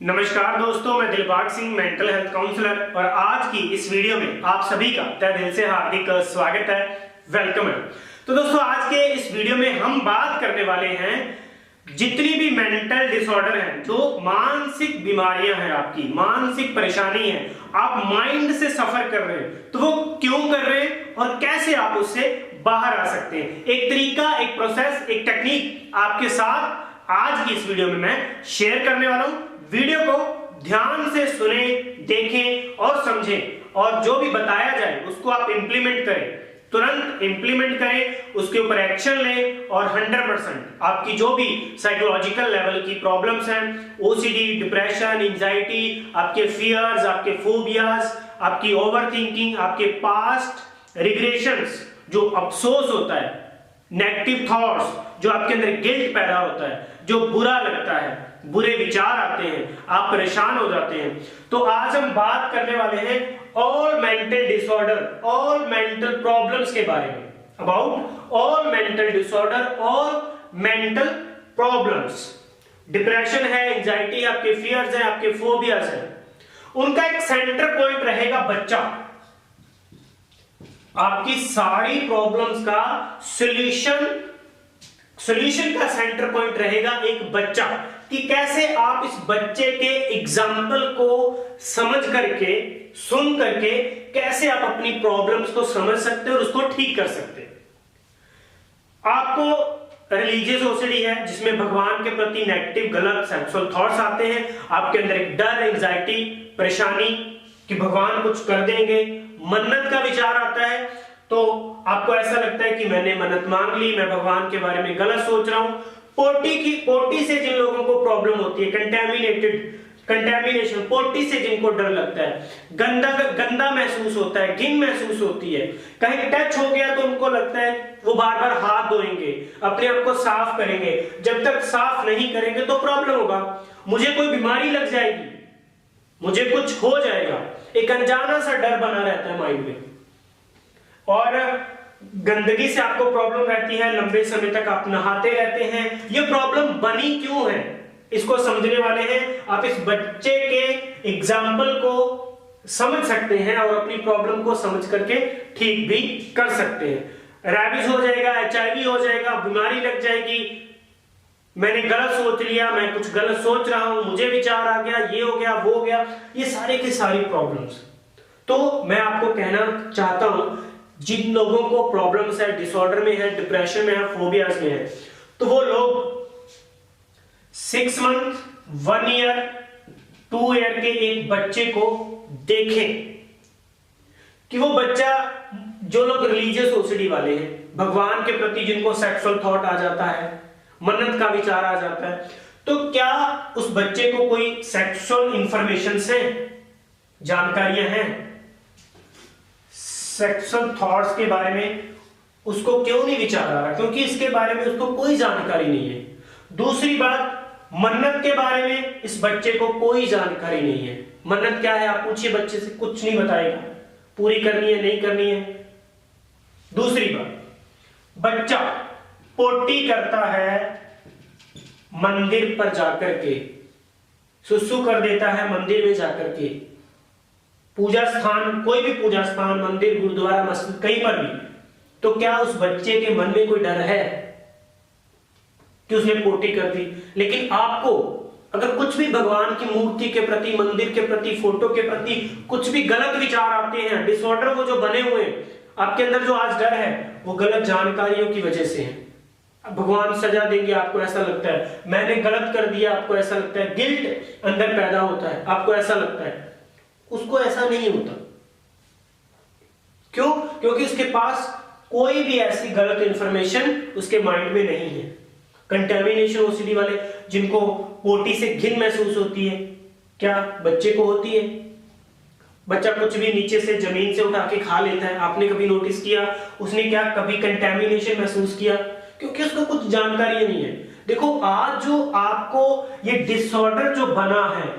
नमस्कार दोस्तों, मैं Dilbag Singh, mental health counsellor, और आज की इस वीडियो में आप सभी का तहे दिल से हार्दिक स्वागत है, वेलकम है। तो दोस्तों, आज के इस वीडियो में हम बात करने वाले हैं जितनी भी मेंटल डिसऑर्डर हैं, जो मानसिक बीमारियां हैं, आपकी मानसिक परेशानी है, आप माइंड से सफर कर रहे हैं, तो वो क्यों कर रहे हैं और कैसे आप उससे बाहर आ सकते हैं। एक तरीका, एक प्रोसेस, एक टेक्निक आपके साथ आज की इस वीडियो में मैं शेयर करने वाला हूं। वीडियो को ध्यान से सुने, देखें और समझें, और जो भी बताया जाए उसको आप इंप्लीमेंट करें, तुरंत इंप्लीमेंट करें, उसके ऊपर एक्शन लें और 100% आपकी जो भी साइकोलॉजिकल लेवल की प्रॉब्लम्स हैं, ओसीडी, डिप्रेशन, एंजाइटी, आपके फियर्स, आपके फोबियाज, आपकी ओवरथिंकिंग, आपके पास्ट रिग्रेशंस, जो अफसोस होता है, नेगेटिव थॉट्स, जो आपके अंदर गिल्ट पैदा होता है, जो बुरा लगता है, बुरे विचार आते हैं, आप परेशान हो जाते हैं। तो आज हम बात करने वाले हैं all mental disorder, all mental problems के बारे में, about all mental disorder, all mental problems. Depression है, एंजाइटी, आपके फियर्स हैं, आपके फोबियाज हैं, उनका एक सेंटर पॉइंट रहेगा बच्चा। आपकी सारी प्रॉब्लम्स का सॉल्यूशन का सेंटर पॉइंट रहेगा एक बच्चा, कि कैसे आप इस बच्चे के एग्जाम्पल को समझ करके, सुन करके, कैसे आप अपनी प्रॉब्लम्स को समझ सकते हैं और उसको ठीक कर सकते हैं। आपको रिलीजियस ओसीडी है, जिसमें भगवान के प्रति नेगेटिव गलत सेक्सुअल थॉट्स आते हैं, आपके अंदर एक डर, एंजाइटी, परेशानी कि भगवान कुछ कर देंगे, मन्नत का विचार आता है, तो आपको ऐसा लगता है कि मैंने मन्नत मांग ली, मैं भगवान के बारे में गलत सोच रहा हूं। पोटी से जिन लोगों को प्रॉब्लम होती है, कंटेमिनेशन, पोटी से जिनको डर लगता है, गंदा महसूस होता है, घिन महसूस होती है, कहीं टच हो गया तो उनको लगता है वो बार बार हाथ धोएंगे, अपने आप को साफ करेंगे, जब तक साफ नहीं करेंगे तो प्रॉब्लम होगा, मुझे कोई बीमारी लग जाएगी, मुझे कुछ हो जाएगा, एक अनजाना सा डर बना रहता है माइंड में। और गंदगी से आपको प्रॉब्लम रहती है, लंबे समय तक आप नहाते रहते हैं, ये प्रॉब्लम बनी क्यों है, इसको समझने वाले हैं। आप इस बच्चे के एग्जाम्पल को समझ सकते हैं और अपनी प्रॉब्लम को समझ करके ठीक भी कर सकते हैं। रैबिज हो जाएगा, HIV हो जाएगा, बीमारी लग जाएगी, मैंने गलत सोच लिया, मैं कुछ गलत सोच रहा हूं, मुझे विचार आ गया, ये हो गया, वो हो गया, ये सारे की सारी प्रॉब्लम्स। तो मैं आपको कहना चाहता हूं, जिन लोगों को प्रॉब्लम्स है, डिसऑर्डर में है, डिप्रेशन में है, फोबियाज में है, तो वो लोग 6 मंथ, 1 ईयर, 2 ईयर के एक बच्चे को देखें कि वो बच्चा, जो लोग रिलीजियस ओसीडी वाले हैं, भगवान के प्रति जिनको सेक्सुअल थॉट आ जाता है, मन्नत का विचार आ जाता है, तो क्या उस बच्चे को कोई सेक्सुअल इंफॉर्मेशन है, जानकारियां हैं, सेक्सुअल थॉट्स के बारे में उसको क्यों नहीं विचार आ रहा? क्योंकि इसके बारे में उसको कोई जानकारी नहीं है। दूसरी बात, मन्नत के बारे में इस बच्चे को कोई जानकारी नहीं है। मन्नत क्या है आप पूछिए बच्चे से, कुछ नहीं बताएगा, पूरी करनी है, नहीं करनी है। दूसरी बात, बच्चा पोटी करता है मंदिर पर जाकर के, सुसु कर देता है मंदिर में जाकर के, पूजा स्थान, कोई भी पूजा स्थान, मंदिर, गुरुद्वारा, मस्जिद, कहीं पर भी, तो क्या उस बच्चे के मन में कोई डर है कि उसने पोटी कर दी? लेकिन आपको अगर कुछ भी भगवान की मूर्ति के प्रति, मंदिर के प्रति, फोटो के प्रति कुछ भी गलत विचार आते हैं, डिसऑर्डर वो जो बने हुए हैं आपके अंदर, जो आज डर है, वो गलत जानकारियों की वजह से है। भगवान सजा देंगे, आपको ऐसा लगता है, मैंने गलत कर दिया, आपको ऐसा लगता है, गिल्ट अंदर पैदा होता है, आपको ऐसा लगता है। उसको ऐसा नहीं होता। क्यों? क्योंकि उसके पास कोई भी ऐसी गलत इंफॉर्मेशन उसके माइंड में नहीं है। कंटेमिनेशन ओसीडी वाले, जिनको पोटी से घिन महसूस होती है, क्या बच्चे को होती है? बच्चा कुछ भी नीचे से, जमीन से उठा के खा लेता है, आपने कभी नोटिस किया उसने क्या कभी कंटेमिनेशन महसूस किया? क्योंकि उसको कुछ जानकारी नहीं है। देखो, आज जो आपको ये डिसऑर्डर जो बना है,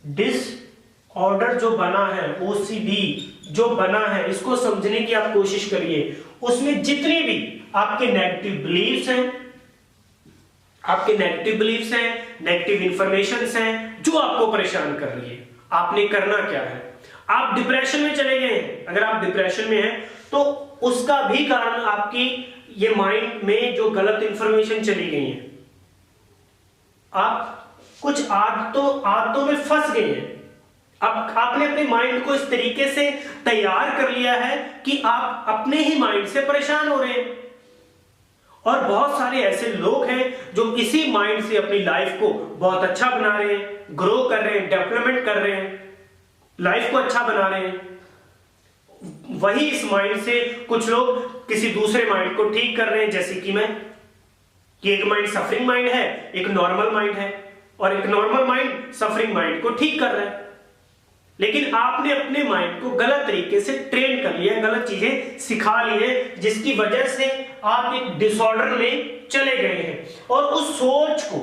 डिसऑर्डर जो बना है, ओसीडी जो बना है, इसको समझने की आप कोशिश करिए। उसमें जितनी भी आपके नेगेटिव बिलीफ्स हैं, आपके नेगेटिव बिलीफ्स हैं, नेगेटिव इंफॉर्मेशंस हैं जो आपको परेशान कर रही है। आपने करना क्या है? आप डिप्रेशन में चले गए हैं। अगर आप डिप्रेशन में हैं तो उसका भी कारण आपकी ये माइंड में जो गलत इंफॉर्मेशन चली गई है। आप कुछ आदतों में फंस गए हैं। अब आपने अपने माइंड को इस तरीके से तैयार कर लिया है कि आप अपने ही माइंड से परेशान हो रहे हैं। और बहुत सारे ऐसे लोग हैं जो इसी माइंड से अपनी लाइफ को बहुत अच्छा बना रहे हैं, ग्रो कर रहे हैं, डेवलपमेंट कर रहे हैं, लाइफ को अच्छा बना रहे हैं। वही इस माइंड से कुछ लोग किसी दूसरे माइंड को ठीक कर रहे हैं, जैसे कि मैं, कि एक माइंड सफरिंग माइंड है, एक नॉर्मल माइंड है, और एक नॉर्मल माइंड सफरिंग माइंड को ठीक कर रहा है। लेकिन आपने अपने माइंड को गलत तरीके से ट्रेन कर लिया, गलत चीजें सिखा ली है, जिसकी वजह से आप एक डिसऑर्डर में चले गए हैं। और उस सोच को,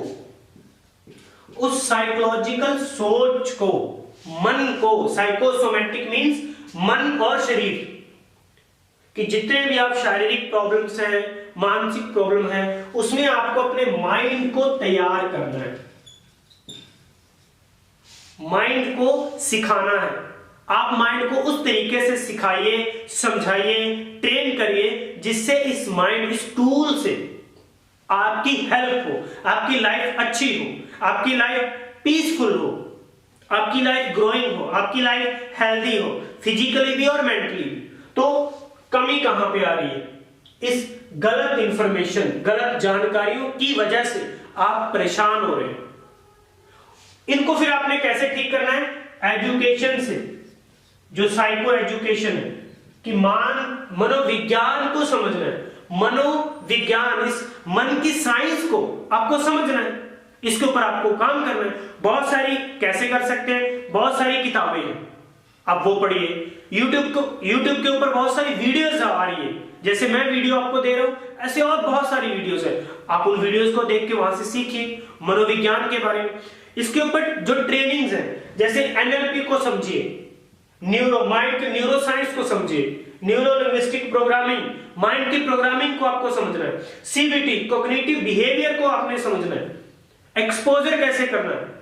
उस साइकोलॉजिकल सोच को, मन को, साइकोसोमेटिक मींस मन और शरीर, कि जितने भी आप शारीरिक प्रॉब्लम्स हैं, मानसिक प्रॉब्लम है, उसमें आपको अपने माइंड को तैयार करना है, माइंड को सिखाना है। आप माइंड को उस तरीके से सिखाइए, समझाइए, ट्रेन करिए, जिससे इस माइंड, इस टूल से आपकी हेल्प हो, आपकी लाइफ अच्छी हो, आपकी लाइफ पीसफुल हो, आपकी लाइफ ग्रोइंग हो, आपकी लाइफ हेल्दी हो, फिजिकली भी और मेंटली भी। तो कमी कहां पे आ रही है? इस गलत इंफॉर्मेशन, गलत जानकारियों की वजह से आप परेशान हो रहे हैं। इनको फिर आपने कैसे ठीक करना है? एजुकेशन से, जो साइको एजुकेशन है, कि मनोविज्ञान को समझना है, मनोविज्ञान, इस मन की साइंस को आपको समझना है, इसके ऊपर आपको काम करना है। बहुत सारी कैसे कर सकते हैं? बहुत सारी किताबें हैं, आप वो पढ़िए। यूट्यूब के ऊपर बहुत सारी वीडियोस आ रही है, जैसे मैं वीडियो आपको दे रहा हूं, ऐसे और बहुत सारी वीडियोस है। आप उन वीडियोस को देख के वहां से सीखिए मनोविज्ञान के बारे में। इसके ऊपर जो ट्रेनिंग्स हैं, जैसे एनएलपी को समझिए, माइंड के न्यूरो साइंस को समझिए, न्यूरो लिंग्विस्टिक प्रोग्रामिंग, माइंड की प्रोग्रामिंग को आपको समझना है, सीबीटी, कॉग्निटिव बिहेवियर को आपने समझना है, एक्सपोजर कैसे करना है,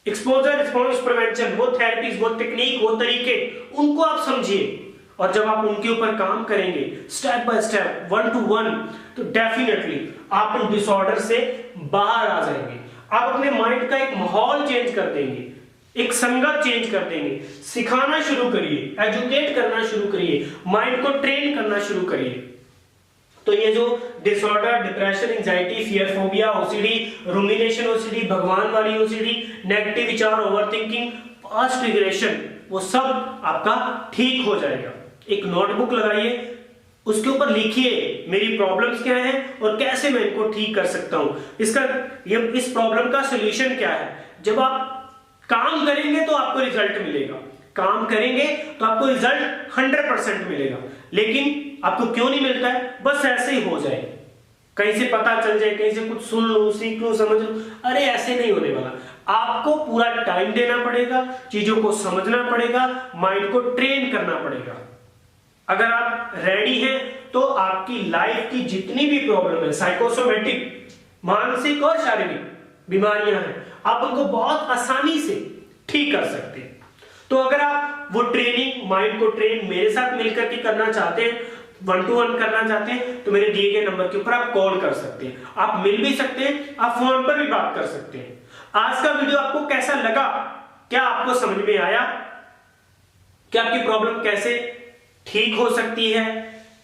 एक्सपोजर रिस्पॉन्स प्रिवेंशन, वो थेरेपीज, वो टेक्निक, वो तरीके, उनको आप समझिए। और जब आप उनके ऊपर काम करेंगे स्टेप बाय स्टेप, 1 to 1, तो डेफिनेटली आप उन डिसऑर्डर से बाहर आ जाएंगे। आप अपने माइंड का एक माहौल चेंज कर देंगे, एक संगत चेंज कर देंगे। सिखाना शुरू करिए, एजुकेट करना शुरू करिए, माइंड को ट्रेन करना शुरू करिए। तो ये जो disorder, depression, anxiety, fear, phobia, OCD, rumination OCD, भगवान वाली ओसीडी, नेगेटिव विचार, ओवरथिंकिंग, पास्ट रिग्रेशन, वो सब आपका ठीक हो जाएगा। एक नोटबुक लगाइए, उसके ऊपर लिखिए मेरी प्रॉब्लम्स क्या हैं और कैसे मैं इनको ठीक कर सकता हूं। इस प्रॉब्लम का सॉल्यूशन क्या है। जब आप काम करेंगे तो आपको रिजल्ट मिलेगा, काम करेंगे तो आपको रिजल्ट 100% मिलेगा। लेकिन आपको क्यों नहीं मिलता है? बस ऐसे ही हो जाए, कहीं से पता चल जाए, कहीं से कुछ सुन लो, सीख लो, समझ लो, अरे ऐसे नहीं होने वाला। आपको पूरा टाइम देना पड़ेगा, चीजों को समझना पड़ेगा, माइंड को ट्रेन करना पड़ेगा। अगर आप रेडी हैं तो आपकी लाइफ की जितनी भी प्रॉब्लम है, साइकोसोमेटिक, मानसिक और शारीरिक बीमारियां हैं, आप उनको बहुत आसानी से ठीक कर सकते हैं। तो अगर आप वो ट्रेनिंग, माइंड को ट्रेन मेरे साथ मिलकर के करना चाहते हैं, 1 to 1 करना चाहते हैं, तो मेरे दिए गए नंबर के ऊपर आप कॉल कर सकते हैं, आप मिल भी सकते हैं, आप फोन पर भी बात कर सकते हैं। आज का वीडियो आपको कैसा लगा? क्या आपको समझ में आया? क्या आपकी प्रॉब्लम कैसे ठीक हो सकती है,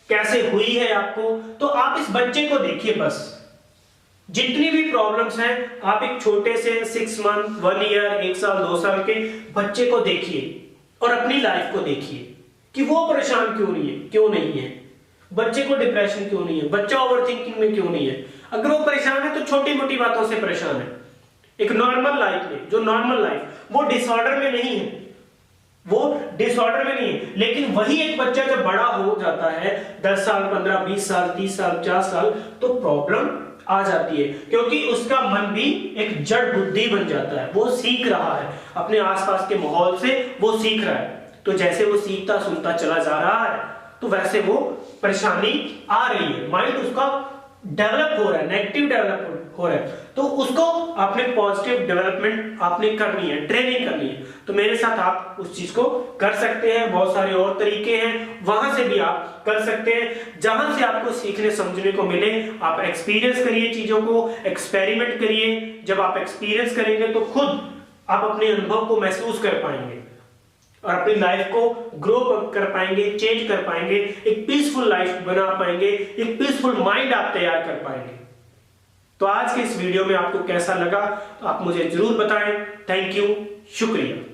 कैसे हुई है आपको? तो आप इस बच्चे को देखिए, बस जितनी भी प्रॉब्लम्स हैं, आप एक छोटे से 6 मंथ, 1 ईयर, 1 साल, 2 साल के बच्चे को देखिए और अपनी लाइफ को देखिए कि वो परेशान क्यों नहीं है, बच्चे को डिप्रेशन क्यों नहीं है, बच्चा ओवरथिंकिंग में क्यों नहीं है। अगर वो परेशान है तो छोटी मोटी बातों से परेशान है। एक नॉर्मल लाइफ में, जो नॉर्मल लाइफ, वो डिसऑर्डर में नहीं है, वो डिसऑर्डर में नहीं है। लेकिन वही एक बच्चा जब बड़ा हो जाता है, 10 साल, 15, 20 साल, 30 साल, 50 साल, तो प्रॉब्लम आ जाती है, क्योंकि उसका मन भी एक जड़ बुद्धि बन जाता है। वो सीख रहा है अपने आसपास के माहौल से, वो सीख रहा है। तो जैसे वो सीखता सुनता चला जा रहा है, तो वैसे वो परेशानी आ रही है, माइंड उसका डेवलप हो रहा है, नेगेटिव डेवलप हो रहा है, तो उसको आपने पॉजिटिव डेवलपमेंट आपने करनी है, ट्रेनिंग करनी है। तो मेरे साथ आप उस चीज को कर सकते हैं। बहुत सारे और तरीके हैं, वहां से भी आप कर सकते हैं। जहां से आपको सीखने समझने को मिले, आप एक्सपीरियंस करिए, चीजों को एक्सपेरिमेंट करिए। जब आप एक्सपीरियंस करेंगे तो खुद आप अपने अनुभव को महसूस कर पाएंगे और अपनी लाइफ को ग्रो कर पाएंगे, चेंज कर पाएंगे, एक पीसफुल लाइफ बना पाएंगे, एक पीसफुल माइंड आप तैयार कर पाएंगे। तो आज के इस वीडियो में आपको कैसा लगा तो आप मुझे जरूर बताएं। थैंक यू, शुक्रिया।